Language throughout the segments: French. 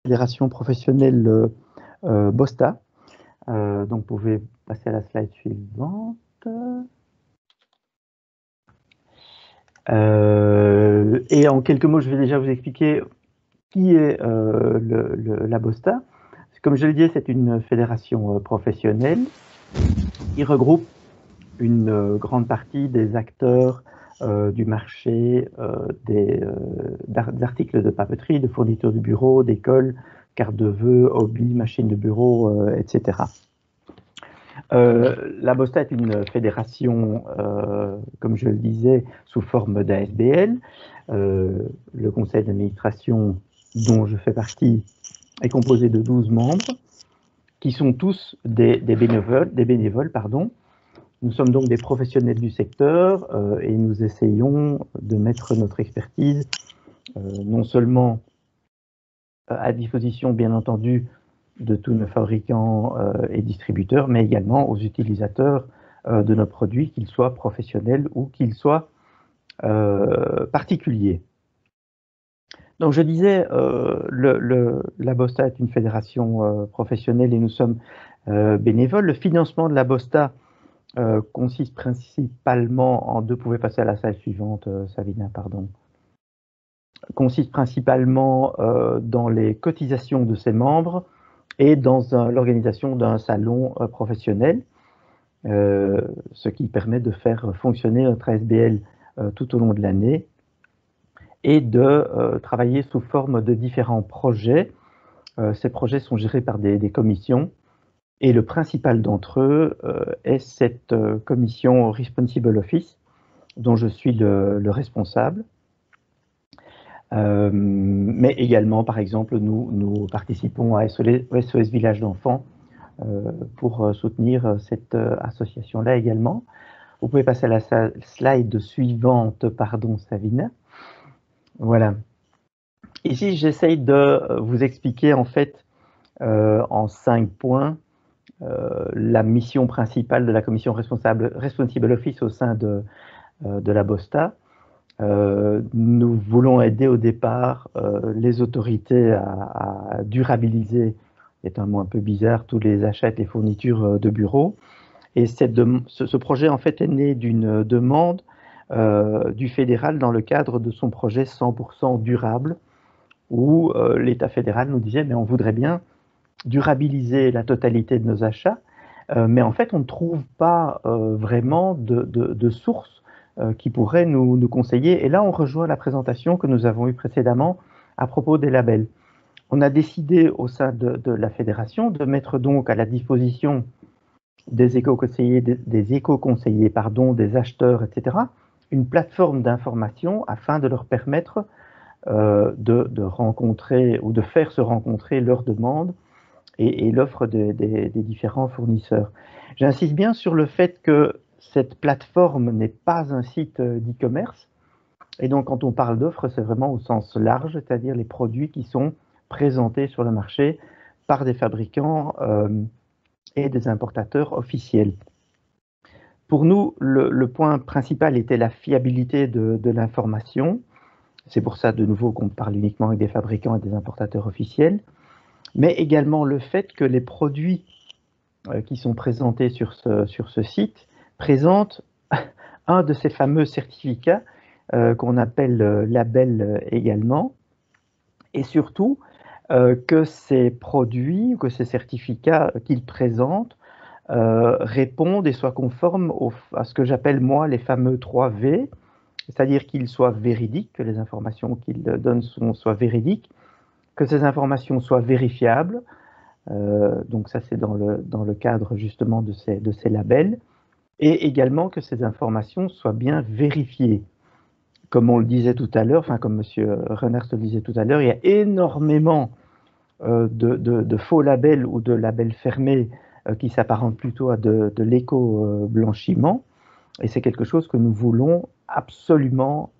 fédération professionnelle Bosta. Donc, vous pouvez passer à la slide suivante. Et en quelques mots, je vais déjà vous expliquer qui est la Bosta. Comme je le disais, c'est une fédération professionnelle qui regroupe une grande partie des acteurs du marché d'articles de papeterie, de fournitures de bureau, d'écoles, cartes de vœux, hobbies, machines de bureau, etc. La Bosta est une fédération, comme je le disais, sous forme d'ASBL. Le conseil d'administration dont je fais partie est composé de 12 membres qui sont tous des bénévoles. Nous sommes donc des professionnels du secteur et nous essayons de mettre notre expertise non seulement à disposition, bien entendu, de tous nos fabricants et distributeurs, mais également aux utilisateurs de nos produits, qu'ils soient professionnels ou qu'ils soient particuliers. Donc je disais, la Bosta est une fédération professionnelle et nous sommes bénévoles. Le financement de la Bosta consiste principalement en deux. Vous pouvez passer à la slide suivante, Savina, pardon. Consiste principalement dans les cotisations de ses membres et dans l'organisation d'un salon professionnel, ce qui permet de faire fonctionner notre ASBL tout au long de l'année et de travailler sous forme de différents projets. Ces projets sont gérés par des commissions et le principal d'entre eux est cette commission Responsible Office dont je suis le responsable. Mais également, par exemple, nous participons à SOS Village d'enfants pour soutenir cette association-là également. Vous pouvez passer à la slide suivante, pardon, Savina. Voilà. Ici, j'essaye de vous expliquer en fait en 5 points la mission principale de la commission Responsible Office au sein de la Bosta. Nous voulons aider au départ les autorités à durabiliser, c'est un mot un peu bizarre, tous les achats et les fournitures de bureaux. Et ce projet en fait est né d'une demande du fédéral dans le cadre de son projet 100% durable, où l'État fédéral nous disait mais on voudrait bien durabiliser la totalité de nos achats, mais en fait on ne trouve pas vraiment de sources qui pourraient nous conseiller. Et là on rejoint la présentation que nous avons eue précédemment à propos des labels. On a décidé au sein de la fédération de mettre donc à la disposition des éco-conseillers, des acheteurs, etc., une plateforme d'information afin de leur permettre de rencontrer ou de faire se rencontrer leurs demandes et l'offre des différents fournisseurs. J'insiste bien sur le fait que cette plateforme n'est pas un site d'e-commerce. Et donc, quand on parle d'offres, c'est vraiment au sens large, c'est-à-dire les produits qui sont présentés sur le marché par des fabricants et des importateurs officiels. Pour nous, le point principal était la fiabilité de l'information. C'est pour ça, de nouveau, qu'on parle uniquement avec des fabricants et des importateurs officiels. Mais également le fait que les produits qui sont présentés sur ce site présentent un de ces fameux certificats qu'on appelle label également. Et surtout, que ces produits, que ces certificats qu'ils présentent répondent et soient conformes à ce que j'appelle moi les fameux 3V, c'est-à-dire qu'ils soient véridiques, que les informations qu'ils donnent soient véridiques, que ces informations soient vérifiables, donc ça c'est dans le cadre justement de ces labels, et également que ces informations soient bien vérifiées. Comme on le disait tout à l'heure, enfin comme M. Renard le disait tout à l'heure, il y a énormément de faux labels ou de labels fermés qui s'apparentent plutôt à de l'éco-blanchiment, et c'est quelque chose que nous voulons absolument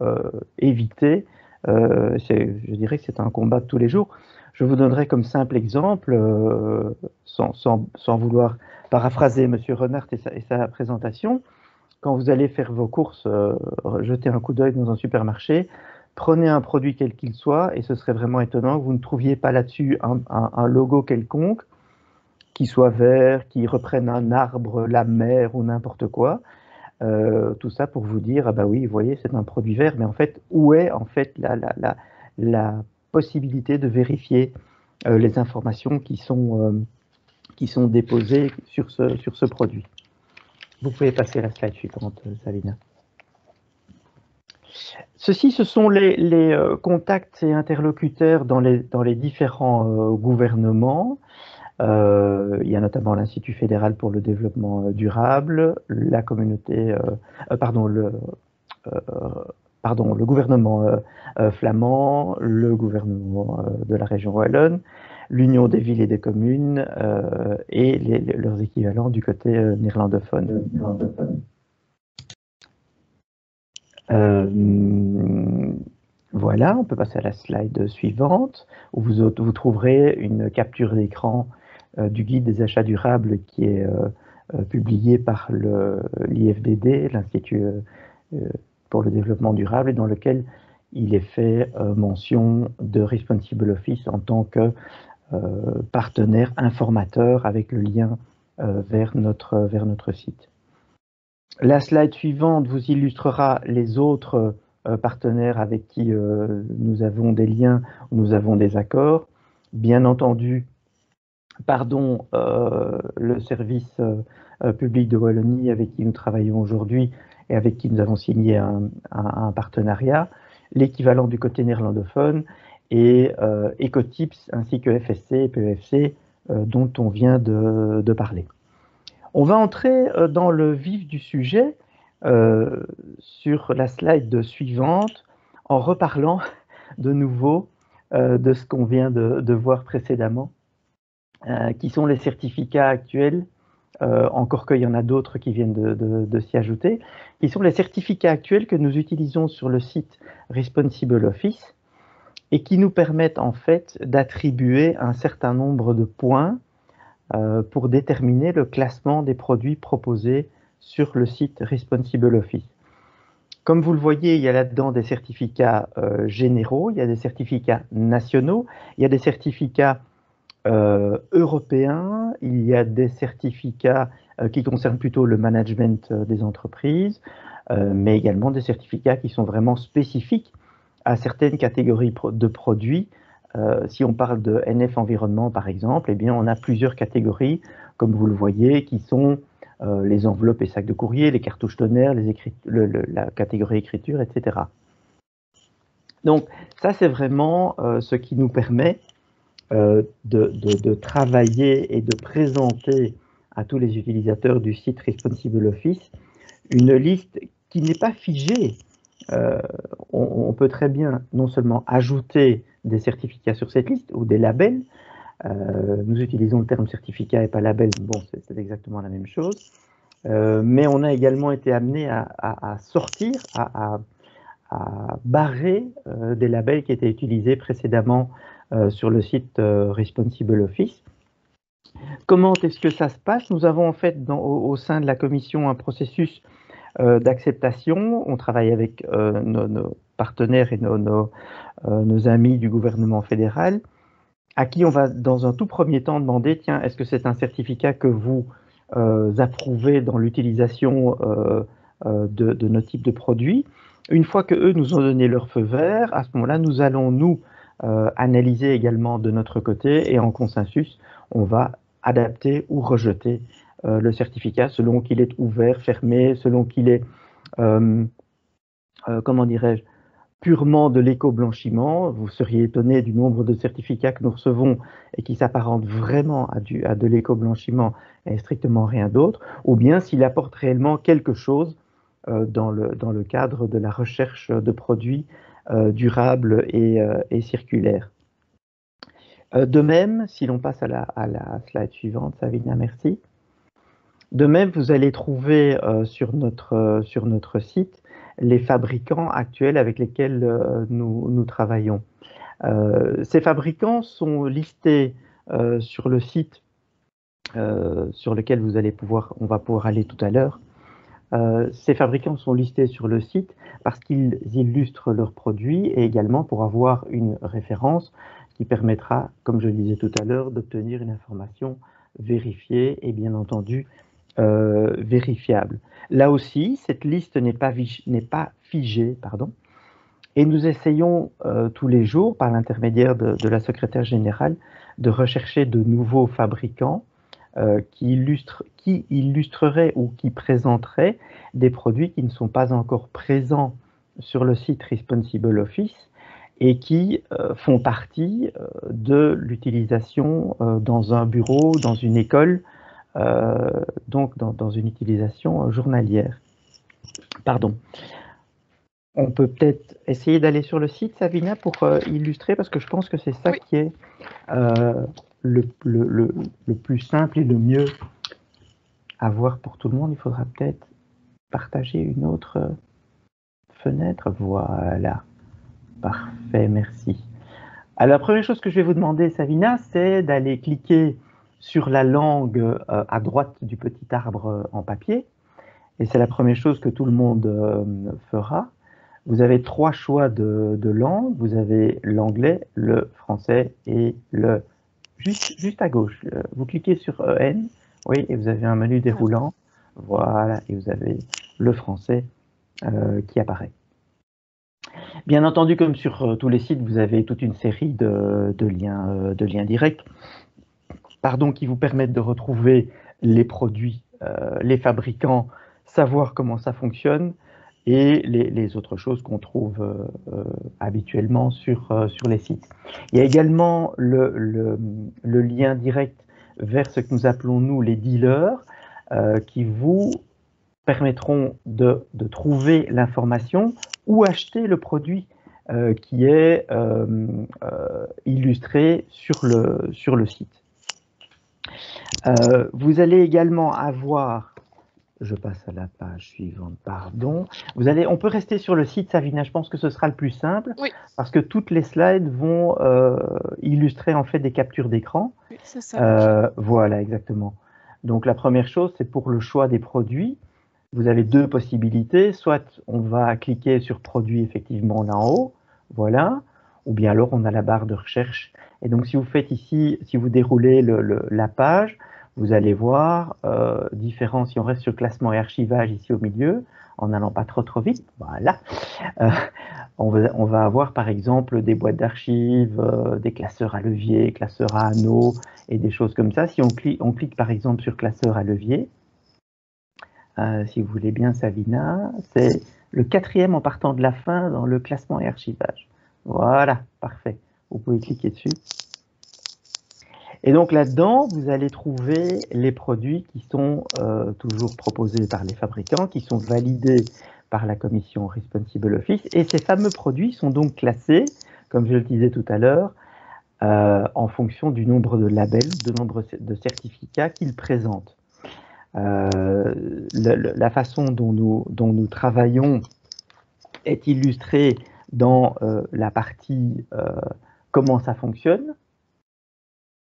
éviter. Je dirais que c'est un combat de tous les jours. Je vous donnerai comme simple exemple, sans vouloir paraphraser M. Renard et sa présentation, quand vous allez faire vos courses, jeter un coup d'œil dans un supermarché, Prenez un produit quel qu'il soit, et ce serait vraiment étonnant que vous ne trouviez pas là-dessus un logo quelconque, qui soit vert, qui reprenne un arbre, la mer ou n'importe quoi. Tout ça pour vous dire, ah bah oui, vous voyez, c'est un produit vert, mais en fait, où est en fait la possibilité de vérifier les informations qui sont déposées sur ce produit. Vous pouvez passer à la slide suivante, Salina. Ceci, ce sont les contacts et interlocuteurs dans les différents gouvernements. Il y a notamment l'Institut fédéral pour le développement durable, la communauté, le gouvernement flamand, le gouvernement de la région wallonne, l'Union des villes et des communes et leurs équivalents du côté néerlandophone. Voilà, on peut passer à la slide suivante, où vous trouverez une capture d'écran du guide des achats durables qui est publié par l'IFDD, l'Institut pour le développement durable, et dans lequel il est fait mention de Responsible Office en tant que partenaire informateur avec le lien vers notre site. La slide suivante vous illustrera les autres partenaires avec qui nous avons des liens, nous avons des accords. Bien entendu, le service public de Wallonie avec qui nous travaillons aujourd'hui et avec qui nous avons signé un partenariat, l'équivalent du côté néerlandophone et Ecotips ainsi que FSC et PEFC dont on vient de parler. On va entrer dans le vif du sujet sur la slide suivante en reparlant de nouveau de ce qu'on vient de voir précédemment, qui sont les certificats actuels, encore qu'il y en a d'autres qui viennent de s'y ajouter, qui sont les certificats actuels que nous utilisons sur le site Responsible Office et qui nous permettent en fait d'attribuer un certain nombre de points pour déterminer le classement des produits proposés sur le site Responsible Office. Comme vous le voyez, il y a là-dedans des certificats généraux, il y a des certificats nationaux, il y a des certificats européens, il y a des certificats qui concernent plutôt le management des entreprises, mais également des certificats qui sont vraiment spécifiques à certaines catégories de produits. Si on parle de NF Environnement, par exemple, eh bien, on a plusieurs catégories, comme vous le voyez, qui sont les enveloppes et sacs de courrier, les cartouches tonnerres, la catégorie écriture, etc. Donc, ça, c'est vraiment ce qui nous permet de travailler et de présenter à tous les utilisateurs du site Responsible Office une liste qui n'est pas figée. On peut très bien non seulement ajouter des certificats sur cette liste ou des labels. Nous utilisons le terme certificat et pas label, bon, c'est exactement la même chose. Mais on a également été amené à sortir, à barrer des labels qui étaient utilisés précédemment sur le site Responsible Office. Comment est-ce que ça se passe? Nous avons en fait au sein de la commission un processus d'acceptation. On travaille avec nos partenaires et nos amis du gouvernement fédéral, à qui on va dans un tout premier temps demander, tiens, est-ce que c'est un certificat que vous approuvez dans l'utilisation de nos types de produits? Une fois que eux nous ont donné leur feu vert, à ce moment-là, nous allons nous analyser également de notre côté et en consensus, on va adapter ou rejeter le certificat selon qu'il est ouvert, fermé, selon qu'il est, comment dirais-je, purement de l'éco-blanchiment. Vous seriez étonné du nombre de certificats que nous recevons et qui s'apparentent vraiment à de l'éco-blanchiment et strictement rien d'autre, ou bien s'il apporte réellement quelque chose dans le cadre de la recherche de produits durables et circulaires. De même, si l'on passe à la slide suivante, Savina, merci. De même, vous allez trouver sur notre site les fabricants actuels avec lesquels nous travaillons. Ces fabricants sont listés sur le site sur lequel on va pouvoir aller tout à l'heure, Ces fabricants sont listés sur le site parce qu'ils illustrent leurs produits et également pour avoir une référence qui permettra, comme je le disais tout à l'heure, d'obtenir une information vérifiée et bien entendu vérifiable. Là aussi, cette liste n'est pas figée, pardon, et nous essayons tous les jours, par l'intermédiaire de la secrétaire générale, de rechercher de nouveaux fabricants qui illustreraient ou qui présenteraient des produits qui ne sont pas encore présents sur le site Responsible Office et qui font partie de l'utilisation dans un bureau, dans une école, donc dans une utilisation journalière. Pardon. On peut peut-être essayer d'aller sur le site, Savina, pour illustrer, parce que je pense que c'est ça qui est le plus simple et le mieux à voir pour tout le monde. Il faudra peut-être partager une autre fenêtre. Voilà. Parfait, merci. Alors, la première chose que je vais vous demander, Savina, c'est d'aller cliquer sur la langue à droite du petit arbre en papier. Et c'est la première chose que tout le monde fera. Vous avez 3 choix de langue. Vous avez l'anglais, le français et le... Juste à gauche. Vous cliquez sur EN, oui, et vous avez un menu déroulant. Voilà, et vous avez le français qui apparaît. Bien entendu, comme sur tous les sites, vous avez toute une série de liens directs, qui vous permettent de retrouver les produits, les fabricants, savoir comment ça fonctionne, et les autres choses qu'on trouve habituellement sur les sites. Il y a également le lien direct vers ce que nous appelons, nous, les dealers, qui vous permettront de trouver l'information ou acheter le produit qui est illustré sur le site. Vous allez également avoir... Je passe à la page suivante, pardon. On peut rester sur le site, Savina, je pense que ce sera le plus simple, parce que toutes les slides vont illustrer en fait des captures d'écran. Oui, c'est ça. Voilà, exactement. Donc la première chose, c'est pour le choix des produits. Vous avez 2 possibilités, soit on va cliquer sur produit effectivement là en haut, voilà, ou bien alors on a la barre de recherche. Et donc si vous faites ici, si vous déroulez la page, vous allez voir différents, si on reste sur classement et archivage ici au milieu, en n'allant pas trop vite, voilà, on va avoir par exemple des boîtes d'archives, des classeurs à levier, classeurs à anneaux et des choses comme ça. Si on clique par exemple sur classeur à levier, si vous voulez bien, Savina, c'est le 4e en partant de la fin dans le classement et archivage. Voilà, parfait. Vous pouvez cliquer dessus. Et donc là-dedans, vous allez trouver les produits qui sont toujours proposés par les fabricants, qui sont validés par la commission Responsible Office. Et ces fameux produits sont donc classés, comme je le disais tout à l'heure, en fonction du nombre de labels, du nombre de certificats qu'ils présentent. La façon dont nous travaillons est illustrée dans la partie comment ça fonctionne.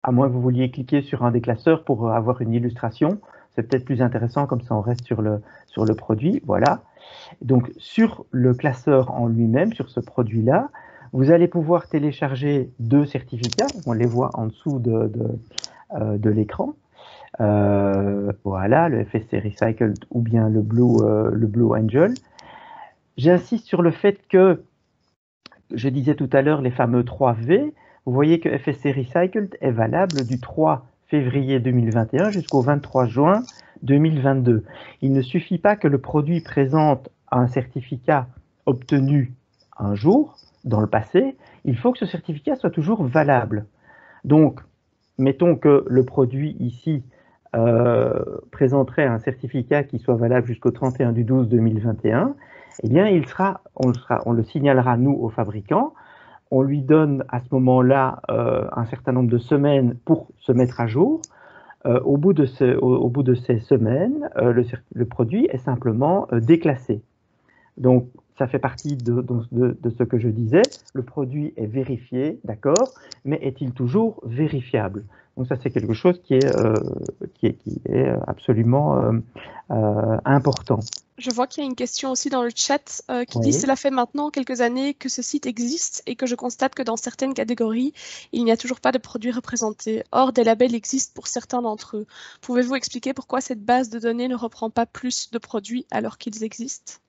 À moins que vous vouliez cliquer sur un des classeurs pour avoir une illustration, c'est peut-être plus intéressant, comme ça on reste sur le produit. Voilà. Donc sur le classeur en lui-même, sur ce produit-là, vous allez pouvoir télécharger 2 certificats, on les voit en dessous de l'écran. Voilà, le FSC Recycled ou bien le Blue Angel. J'insiste sur le fait que, je disais tout à l'heure, les fameux 3V, vous voyez que FSC Recycled est valable du 3 février 2021 jusqu'au 23 juin 2022. Il ne suffit pas que le produit présente un certificat obtenu un jour, dans le passé, il faut que ce certificat soit toujours valable. Donc, mettons que le produit ici présenterait un certificat qui soit valable jusqu'au 31/12/2021, eh bien, on le signalera nous au fabricant, on lui donne à ce moment-là un certain nombre de semaines pour se mettre à jour. Au bout de ces semaines, le produit est simplement déclassé. Donc, ça fait partie de ce que je disais. Le produit est vérifié, d'accord, mais est-il toujours vérifiable? Donc ça, c'est quelque chose qui est absolument important. Je vois qu'il y a une question aussi dans le chat qui dit: Oui. «Cela fait maintenant quelques années que ce site existe et que je constate que dans certaines catégories, il n'y a toujours pas de produits représentés. Or, des labels existent pour certains d'entre eux. Pouvez-vous expliquer pourquoi cette base de données ne reprend pas plus de produits alors qu'ils existent?»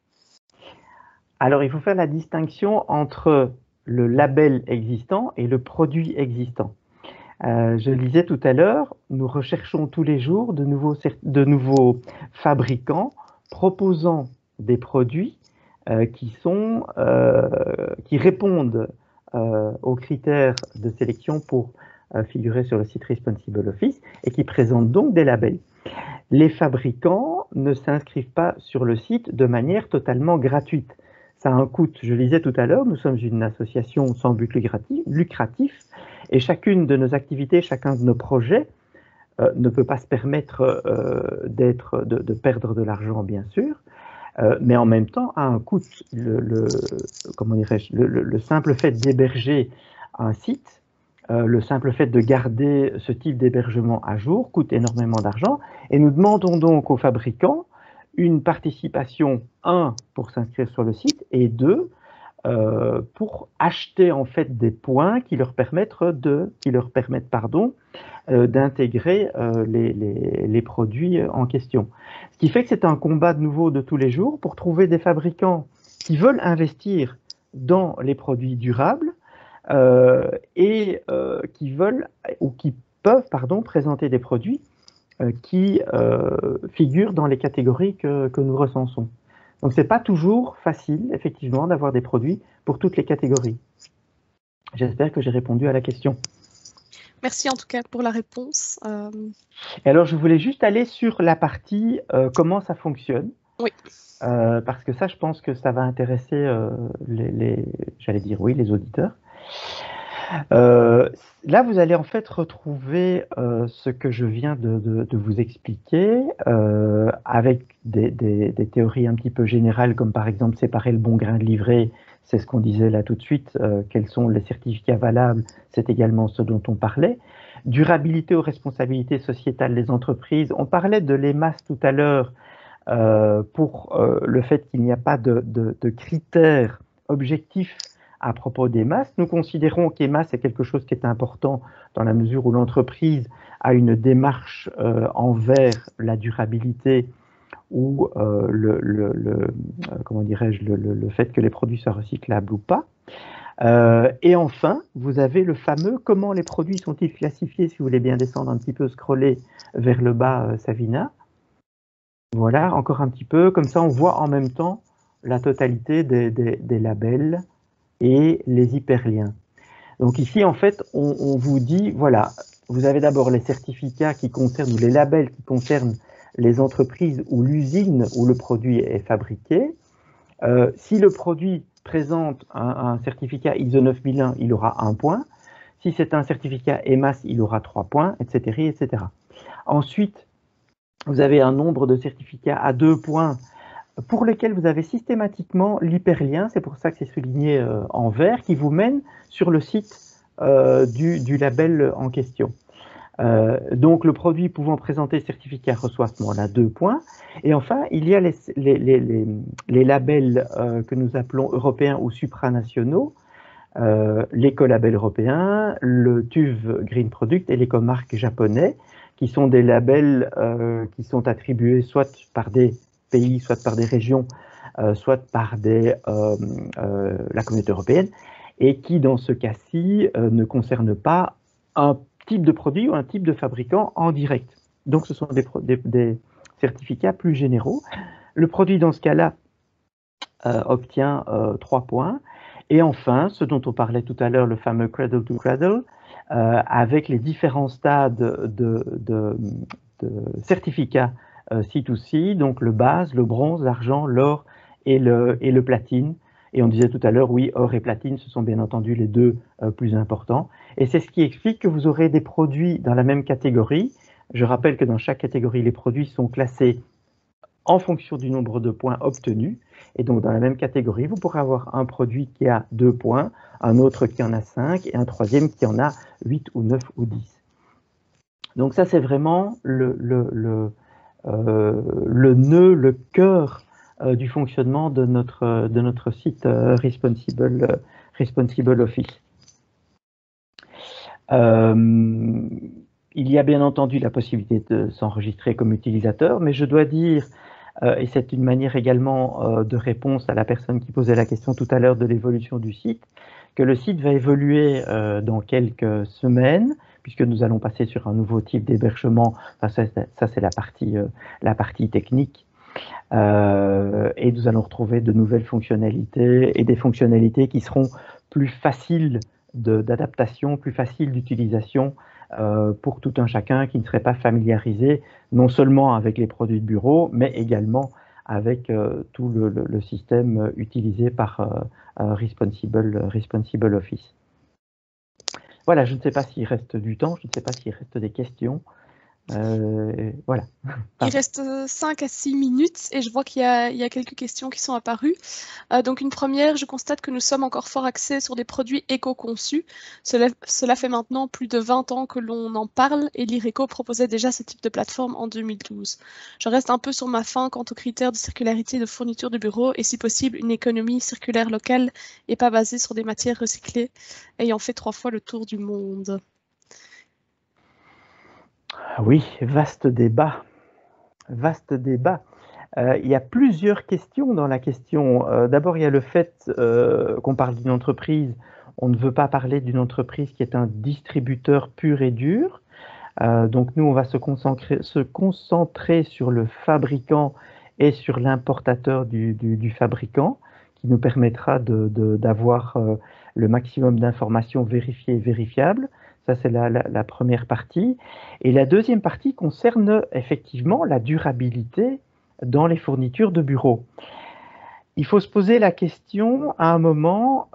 Alors, il faut faire la distinction entre le label existant et le produit existant. Je le disais tout à l'heure, nous recherchons tous les jours de nouveaux fabricants proposant des produits qui répondent aux critères de sélection pour figurer sur le site Responsible Office et qui présentent donc des labels. Les fabricants ne s'inscrivent pas sur le site de manière totalement gratuite. Ça a un coût. Je le disais tout à l'heure, nous sommes une association sans but lucratif et chacune de nos activités, chacun de nos projets ne peut pas se permettre de perdre de l'argent, bien sûr, mais en même temps a un coût. Comment dirais-je, le simple fait d'héberger un site, le simple fait de garder ce type d'hébergement à jour coûte énormément d'argent et nous demandons donc aux fabricants une participation, 1, pour s'inscrire sur le site et 2, pour acheter en fait des points qui leur permettent d'intégrer les produits en question. Ce qui fait que c'est un combat de nouveau de tous les jours pour trouver des fabricants qui veulent investir dans les produits durables et qui veulent ou qui peuvent présenter des produits qui figurent dans les catégories que nous recensons. Donc c'est pas toujours facile, effectivement, d'avoir des produits pour toutes les catégories. J'espère que j'ai répondu à la question. Merci en tout cas pour la réponse. Et alors je voulais juste aller sur la partie comment ça fonctionne. Oui. Parce que ça, je pense que ça va intéresser j'allais dire oui, les auditeurs. Là, vous allez en fait retrouver ce que je viens de vous expliquer avec des théories un petit peu générales, comme par exemple séparer le bon grain de l'ivraie, c'est ce qu'on disait là tout de suite, quels sont les certificats valables, c'est également ce dont on parlait. Durabilité aux responsabilités sociétales des entreprises, on parlait de l'EMAS tout à l'heure pour le fait qu'il n'y a pas de critères objectifs à propos des masses. Nous considérons qu'EMAS est quelque chose qui est important dans la mesure où l'entreprise a une démarche envers la durabilité ou comment dirais-je, le fait que les produits soient recyclables ou pas. Et enfin, vous avez le fameux comment les produits sont-ils classifiés, si vous voulez bien descendre un petit peu, scroller vers le bas, Savina. Voilà, encore un petit peu, comme ça on voit en même temps la totalité des labels et les hyperliens. Donc ici, en fait, on vous dit, voilà, vous avez d'abord les certificats qui concernent, ou les labels qui concernent les entreprises ou l'usine où le produit est fabriqué. Si le produit présente un certificat ISO 9001, il aura 1 point. Si c'est un certificat EMAS, il aura 3 points, etc., etc. Ensuite, vous avez un nombre de certificats à 2 points pour lesquels vous avez systématiquement l'hyperlien, c'est pour ça que c'est souligné en vert, qui vous mène sur le site du label en question. Donc le produit pouvant présenter certificat reçoit à ce moment-là 2 points. Et enfin, il y a les labels que nous appelons européens ou supranationaux, l'écolabel européen, le TÜV Green Product et l'écomarque japonais, qui sont des labels qui sont attribués soit par des pays, soit par des régions, soit par la communauté européenne, et qui, dans ce cas-ci, ne concernent pas un type de produit ou un type de fabricant en direct. Donc, ce sont des certificats plus généraux. Le produit, dans ce cas-là, obtient 3 points. Et enfin, ce dont on parlait tout à l'heure, le fameux cradle to cradle, avec les différents stades de certificats C2C, donc le base, le bronze, l'argent, l'or et le platine. Et on disait tout à l'heure, oui, or et platine, ce sont bien entendu les deux plus importants. Et c'est ce qui explique que vous aurez des produits dans la même catégorie. Je rappelle que dans chaque catégorie, les produits sont classés en fonction du nombre de points obtenus. Et donc, dans la même catégorie, vous pourrez avoir un produit qui a 2 points, un autre qui en a 5 et un troisième qui en a 8 ou 9 ou 10. Donc ça, c'est vraiment le nœud, le cœur du fonctionnement de notre site Responsible Office. Il y a bien entendu la possibilité de s'enregistrer comme utilisateur, mais je dois dire, et c'est une manière également de réponse à la personne qui posait la question tout à l'heure de l'évolution du site, que le site va évoluer dans quelques semaines, puisque nous allons passer sur un nouveau type d'hébergement. Enfin, ça c'est la partie technique. Et nous allons retrouver de nouvelles fonctionnalités et des fonctionnalités qui seront plus faciles d'adaptation, plus faciles d'utilisation pour tout un chacun qui ne serait pas familiarisé non seulement avec les produits de bureau, mais également avec tout le système utilisé par Responsible Office. Voilà, je ne sais pas s'il reste du temps, je ne sais pas s'il reste des questions. Voilà. Il reste 5 à 6 minutes et je vois qu'il y a quelques questions qui sont apparues. Donc une première, je constate que nous sommes encore fort axés sur des produits éco-conçus. Cela fait maintenant plus de 20 ans que l'on en parle et l'IRECO proposait déjà ce type de plateforme en 2012. Je reste un peu sur ma faim quant aux critères de circularité de fourniture de bureau et si possible une économie circulaire locale et pas basée sur des matières recyclées, ayant fait 3 fois le tour du monde. Oui, vaste débat. Vaste débat. Il y a plusieurs questions dans la question. D'abord, il y a le fait qu'on parle d'une entreprise. On ne veut pas parler d'une entreprise qui est un distributeur pur et dur. Donc nous, on va se concentrer sur le fabricant et sur l'importateur du fabricant, qui nous permettra d'avoir le maximum d'informations vérifiées et vérifiables. Ça, c'est la première partie. Et la deuxième partie concerne effectivement la durabilité dans les fournitures de bureau. Il faut se poser la question à un moment,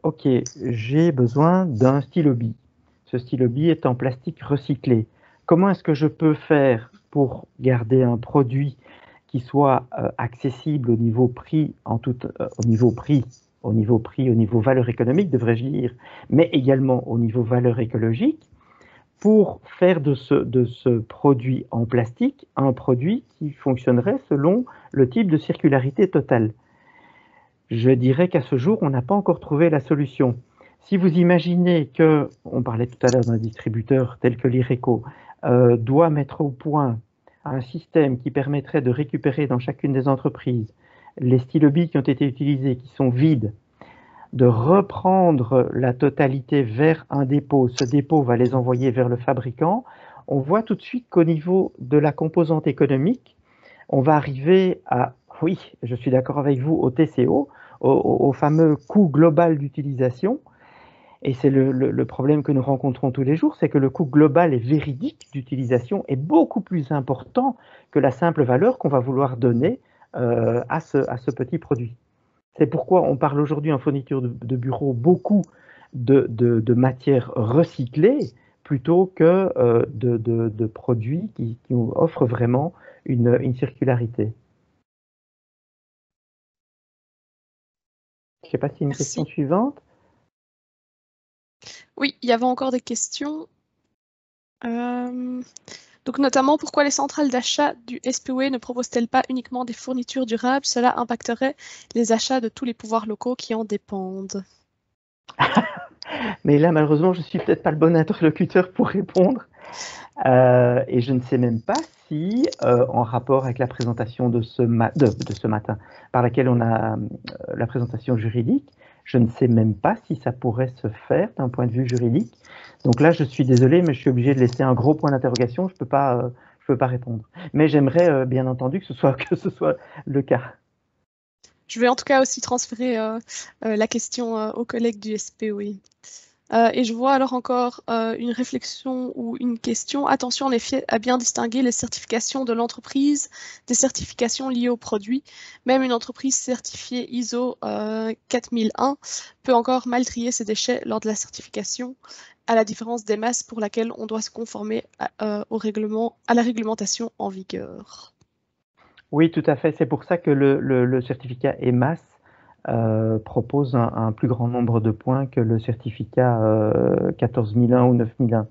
ok, j'ai besoin d'un stylo-bille. Ce stylo-bille est en plastique recyclé. Comment est-ce que je peux faire pour garder un produit qui soit accessible au niveau prix, au niveau valeur économique, devrais-je dire, mais également au niveau valeur écologique, pour faire de ce produit en plastique un produit qui fonctionnerait selon le type de circularité totale. Je dirais qu'à ce jour, on n'a pas encore trouvé la solution. Si vous imaginez que, on parlait tout à l'heure d'un distributeur tel que l'IRECO, doit mettre au point un système qui permettrait de récupérer dans chacune des entreprises les stylo-billes qui ont été utilisés, qui sont vides, de reprendre la totalité vers un dépôt. Ce dépôt va les envoyer vers le fabricant. On voit tout de suite qu'au niveau de la composante économique, on va arriver à, oui, je suis d'accord avec vous, au TCO, au fameux coût global d'utilisation. Et c'est le problème que nous rencontrons tous les jours, c'est que le coût global et véridique d'utilisation est beaucoup plus important que la simple valeur qu'on va vouloir donner à ce petit produit. C'est pourquoi on parle aujourd'hui en fourniture de bureau beaucoup de matières recyclées plutôt que de produits qui nous offrent vraiment une circularité. Je ne sais pas si une question suivante. Oui, il y avait encore des questions. Donc notamment, pourquoi les centrales d'achat du SPOE ne proposent-elles pas uniquement des fournitures durables? Cela impacterait les achats de tous les pouvoirs locaux qui en dépendent. Mais là, malheureusement, je ne suis peut-être pas le bon interlocuteur pour répondre. Et je ne sais même pas si, en rapport avec la présentation de ce matin, par laquelle on a la présentation juridique, je ne sais même pas si ça pourrait se faire d'un point de vue juridique. Donc là, je suis désolé, mais je suis obligé de laisser un gros point d'interrogation. Je peux pas répondre. Mais j'aimerais, bien entendu, que ce soit le cas. Je vais en tout cas aussi transférer la question aux collègues du SPOE. Et je vois alors encore une réflexion ou une question. Attention en effet à bien distinguer les certifications de l'entreprise des certifications liées au produit. Même une entreprise certifiée ISO 4001 peut encore mal trier ses déchets lors de la certification, à la différence des masses pour laquelle on doit se conformer à la réglementation en vigueur. Oui, tout à fait. C'est pour ça que le certificat EMAS propose un plus grand nombre de points que le certificat 14001 ou 9001.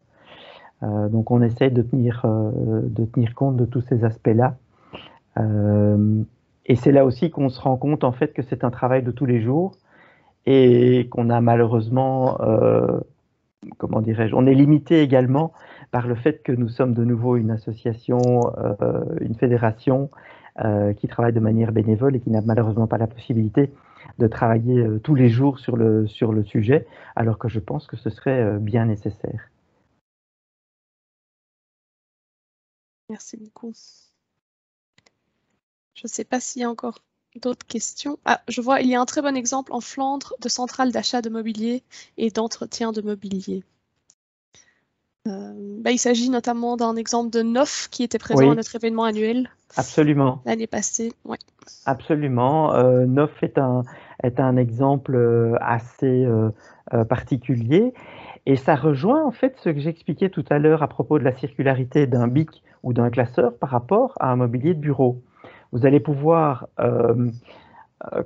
Donc on essaye de tenir compte de tous ces aspects-là. Et c'est là aussi qu'on se rend compte en fait que c'est un travail de tous les jours et qu'on a malheureusement, comment dirais-je, on est limité également par le fait que nous sommes de nouveau une association, une fédération qui travaille de manière bénévole et qui n'a malheureusement pas la possibilité de travailler tous les jours sur le sujet, alors que je pense que ce serait bien nécessaire. Merci beaucoup. Je ne sais pas s'il y a encore d'autres questions. Ah, je vois, il y a un très bon exemple en Flandre de centrale d'achat de mobilier et d'entretien de mobilier. Il s'agit notamment d'un exemple de NOF qui était présent à notre événement annuel. Absolument. L'année passée, oui. Absolument. NOF est un exemple assez particulier et ça rejoint en fait ce que j'expliquais tout à l'heure à propos de la circularité d'un BIC ou d'un classeur par rapport à un mobilier de bureau. Vous allez pouvoir,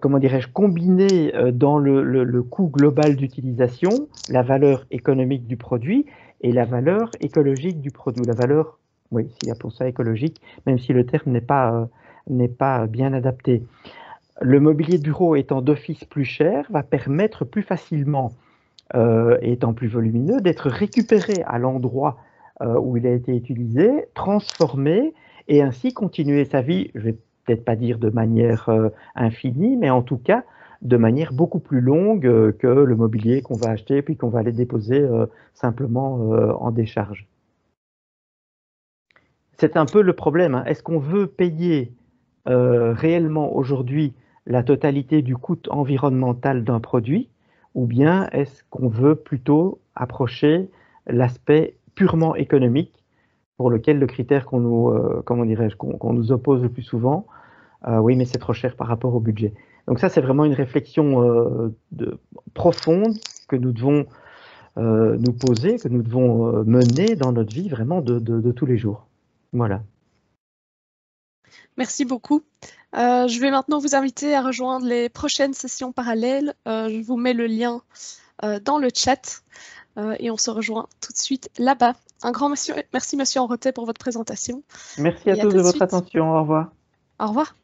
comment dirais-je, combiner dans le coût global d'utilisation la valeur économique du produit et la valeur écologique du produit. La valeur, oui, s'il y a pour ça écologique, même si le terme n'est pas bien adapté. Le mobilier de bureau étant d'office plus cher, va permettre plus facilement, étant plus volumineux, d'être récupéré à l'endroit où il a été utilisé, transformé, et ainsi continuer sa vie, je vais peut-être pas dire de manière infinie, mais en tout cas de manière beaucoup plus longue que le mobilier qu'on va acheter puis qu'on va aller déposer simplement en décharge. C'est un peu le problème, hein. Est-ce qu'on veut payer réellement aujourd'hui la totalité du coût environnemental d'un produit, ou bien est-ce qu'on veut plutôt approcher l'aspect purement économique pour lequel le critère qu'on nous, comment dirais-je, qu'on nous oppose le plus souvent, oui, mais c'est trop cher par rapport au budget. Donc ça, c'est vraiment une réflexion profonde que nous devons nous poser, que nous devons mener dans notre vie vraiment de tous les jours. Voilà. Merci beaucoup. Je vais maintenant vous inviter à rejoindre les prochaines sessions parallèles. Je vous mets le lien dans le chat et on se rejoint tout de suite là-bas. Un grand merci, Monsieur Enrotet, pour votre présentation. Merci à tous de votre attention. Au revoir. Au revoir.